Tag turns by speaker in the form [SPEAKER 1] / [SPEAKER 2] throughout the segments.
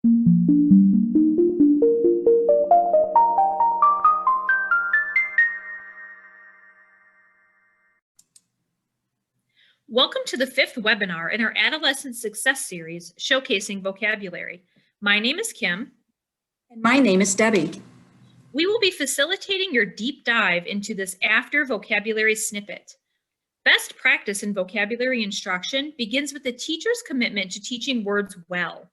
[SPEAKER 1] Welcome to the 5th webinar in our Adolescent Success Series, showcasing vocabulary. My name is Kim.
[SPEAKER 2] And my name is Debbie.
[SPEAKER 1] We will be facilitating your deep dive into this after vocabulary snippet. Best practice in vocabulary instruction begins with the teacher's commitment to teaching words well.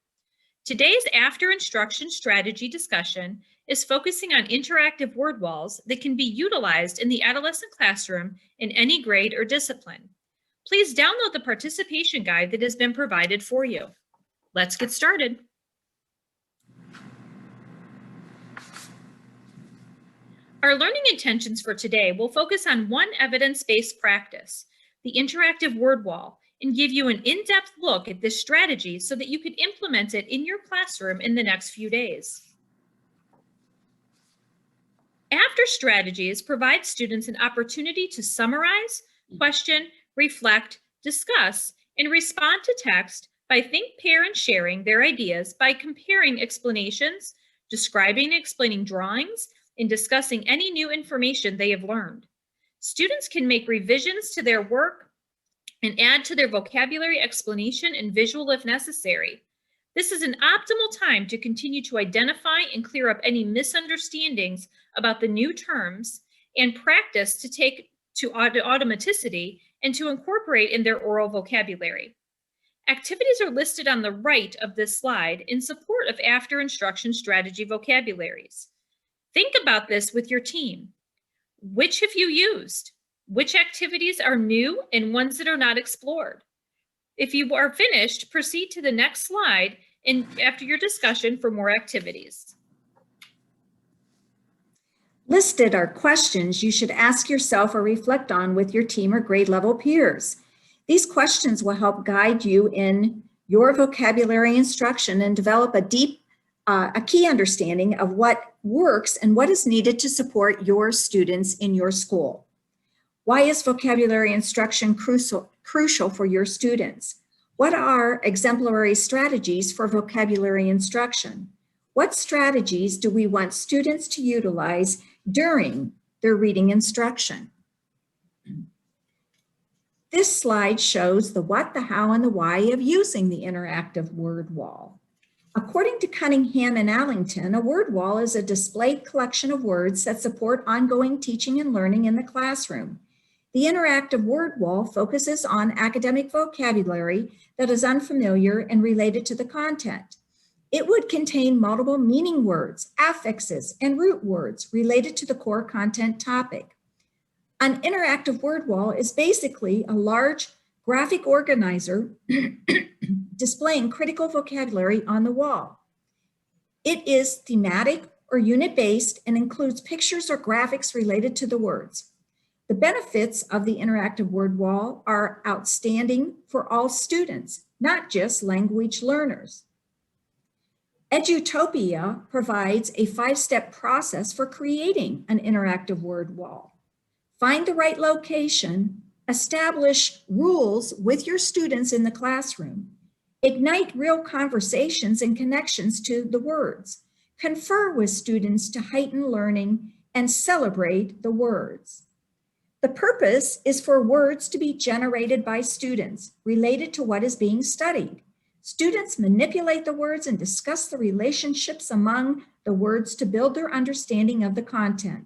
[SPEAKER 1] Today's after instruction strategy discussion is focusing on interactive word walls that can be utilized in the adolescent classroom in any grade or discipline. Please download the participation guide that has been provided for you. Let's get started. Our learning intentions for today will focus on one evidence-based practice, the interactive word wall, and give you an in-depth look at this strategy so that you can implement it in your classroom in the next few days. After strategies provide students an opportunity to summarize, question, reflect, discuss, and respond to text by think, pair, and sharing their ideas by comparing explanations, describing and explaining drawings, and discussing any new information they have learned. Students can make revisions to their work and add to their vocabulary explanation and visual if necessary. This is an optimal time to continue to identify and clear up any misunderstandings about the new terms and practice to take to automaticity and to incorporate in their oral vocabulary. Activities are listed on the right of this slide in support of after instruction strategy vocabularies. Think about this with your team. Which have you used? Which activities are new and ones that are not explored? If you are finished, proceed to the next slide and after your discussion for more activities.
[SPEAKER 2] Listed are questions you should ask yourself or reflect on with your team or grade level peers. These questions will help guide you in your vocabulary instruction and develop a key understanding of what works and what is needed to support your students in your school. Why is vocabulary instruction crucial for your students? What are exemplary strategies for vocabulary instruction? What strategies do we want students to utilize during their reading instruction? This slide shows the what, the how, and the why of using the interactive word wall. According to Cunningham and Allington, a word wall is a displayed collection of words that support ongoing teaching and learning in the classroom. The interactive word wall focuses on academic vocabulary that is unfamiliar and related to the content. It would contain multiple meaning words, affixes, and root words related to the core content topic. An interactive word wall is basically a large graphic organizer displaying critical vocabulary on the wall. It is thematic or unit-based and includes pictures or graphics related to the words. The benefits of the interactive word wall are outstanding for all students, not just language learners. Edutopia provides a 5-step process for creating an interactive word wall. Find the right location, establish rules with your students in the classroom, ignite real conversations and connections to the words, confer with students to heighten learning, and celebrate the words. The purpose is for words to be generated by students related to what is being studied. Students manipulate the words and discuss the relationships among the words to build their understanding of the content.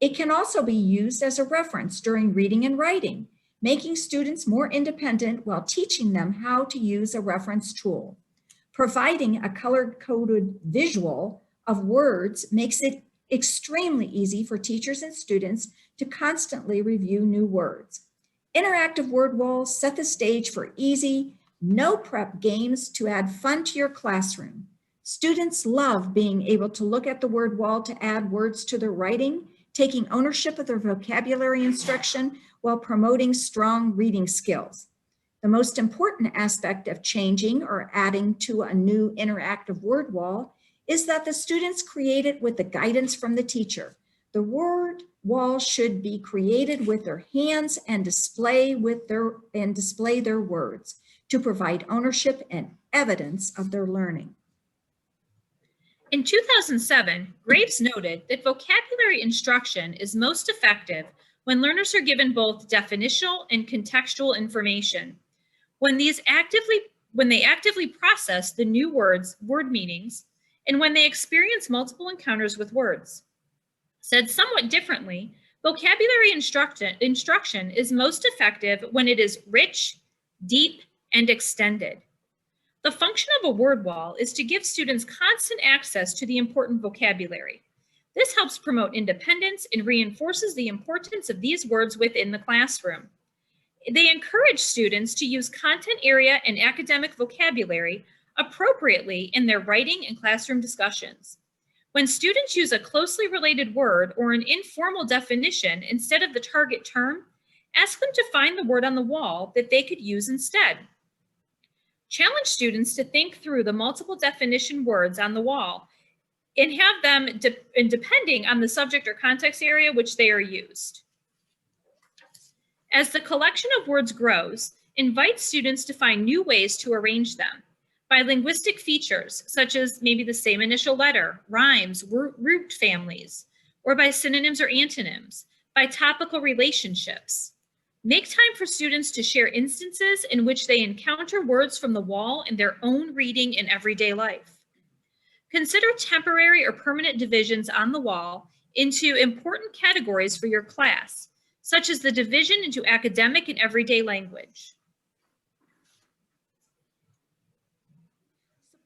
[SPEAKER 2] It can also be used as a reference during reading and writing, making students more independent while teaching them how to use a reference tool. Providing a color-coded visual of words makes it extremely easy for teachers and students to constantly review new words. Interactive word walls set the stage for easy, no prep games to add fun to your classroom. Students love being able to look at the word wall to add words to their writing, taking ownership of their vocabulary instruction while promoting strong reading skills. The most important aspect of changing or adding to a new interactive word wall is that the students create it with the guidance from the teacher. The word wall should be created with their hands and display their words to provide ownership and evidence of their learning.
[SPEAKER 1] In 2007, Graves noted that vocabulary instruction is most effective when learners are given both definitional and contextual information. When they actively process the new word meanings, and when they experience multiple encounters with words. Said somewhat differently, vocabulary instruction is most effective when it is rich, deep, and extended. The function of a word wall is to give students constant access to the important vocabulary. This helps promote independence and reinforces the importance of these words within the classroom. They encourage students to use content area and academic vocabulary appropriately in their writing and classroom discussions. When students use a closely related word or an informal definition instead of the target term, ask them to find the word on the wall that they could use instead. Challenge students to think through the multiple definition words on the wall and have them, depending on the subject or context area which they are used. As the collection of words grows, invite students to find new ways to arrange them by linguistic features, such as maybe the same initial letter, rhymes, root families, or by synonyms or antonyms, by topical relationships. Make time for students to share instances in which they encounter words from the wall in their own reading in everyday life. Consider temporary or permanent divisions on the wall into important categories for your class, such as the division into academic and everyday language.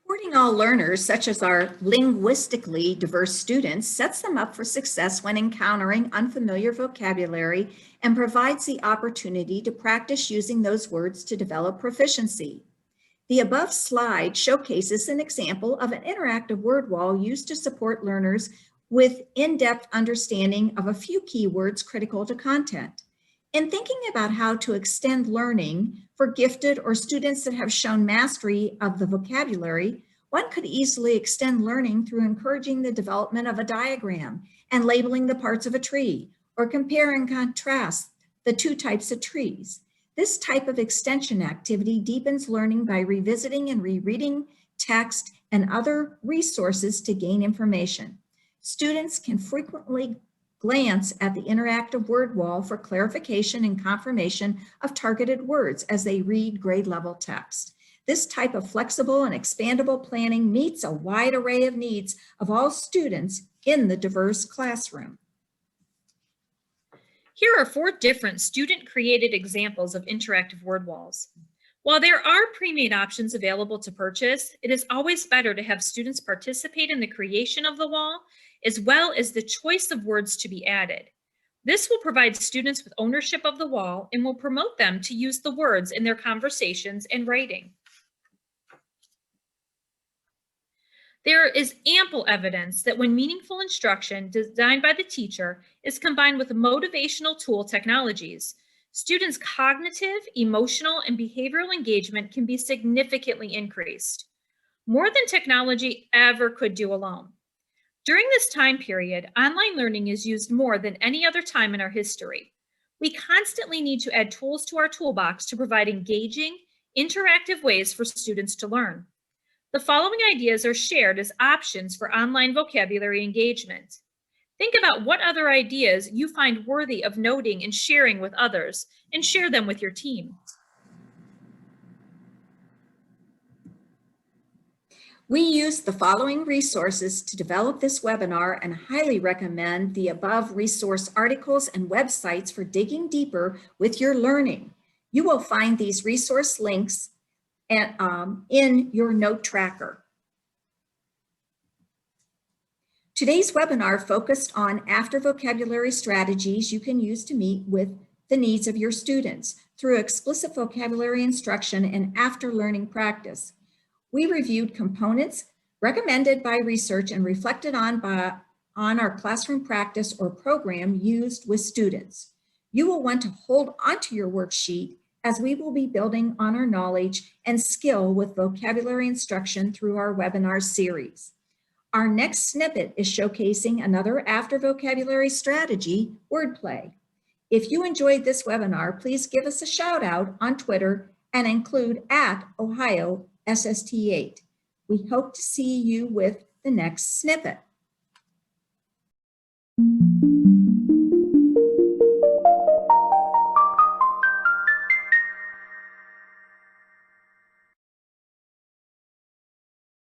[SPEAKER 2] Supporting all learners, such as our linguistically diverse students, sets them up for success when encountering unfamiliar vocabulary and provides the opportunity to practice using those words to develop proficiency. The above slide showcases an example of an interactive word wall used to support learners with in-depth understanding of a few keywords critical to content. In thinking about how to extend learning for gifted or students that have shown mastery of the vocabulary, one could easily extend learning through encouraging the development of a diagram and labeling the parts of a tree, or compare and contrast the two types of trees. This type of extension activity deepens learning by revisiting and rereading text and other resources to gain information. Students can frequently glance at the interactive word wall for clarification and confirmation of targeted words as they read grade level text. This type of flexible and expandable planning meets a wide array of needs of all students in the diverse classroom.
[SPEAKER 1] Here are 4 different student-created examples of interactive word walls. While there are pre-made options available to purchase, it is always better to have students participate in the creation of the wall, as well as the choice of words to be added. This will provide students with ownership of the wall and will promote them to use the words in their conversations and writing. There is ample evidence that when meaningful instruction designed by the teacher is combined with motivational tool technologies, students' cognitive, emotional, and behavioral engagement can be significantly increased, more than technology ever could do alone. During this time period, online learning is used more than any other time in our history. We constantly need to add tools to our toolbox to provide engaging, interactive ways for students to learn. The following ideas are shared as options for online vocabulary engagement. Think about what other ideas you find worthy of noting and sharing with others, and share them with your team.
[SPEAKER 2] We used the following resources to develop this webinar and highly recommend the above resource articles and websites for digging deeper with your learning. You will find these resource links in your note tracker. Today's webinar focused on after vocabulary strategies you can use to meet with the needs of your students through explicit vocabulary instruction and after learning practice. We reviewed components recommended by research and reflected on our classroom practice or program used with students. You will want to hold onto your worksheet as we will be building on our knowledge and skill with vocabulary instruction through our webinar series. Our next snippet is showcasing another after vocabulary strategy, wordplay. If you enjoyed this webinar, please give us a shout out on Twitter and include @OhioSST8. We hope to see you with the next snippet.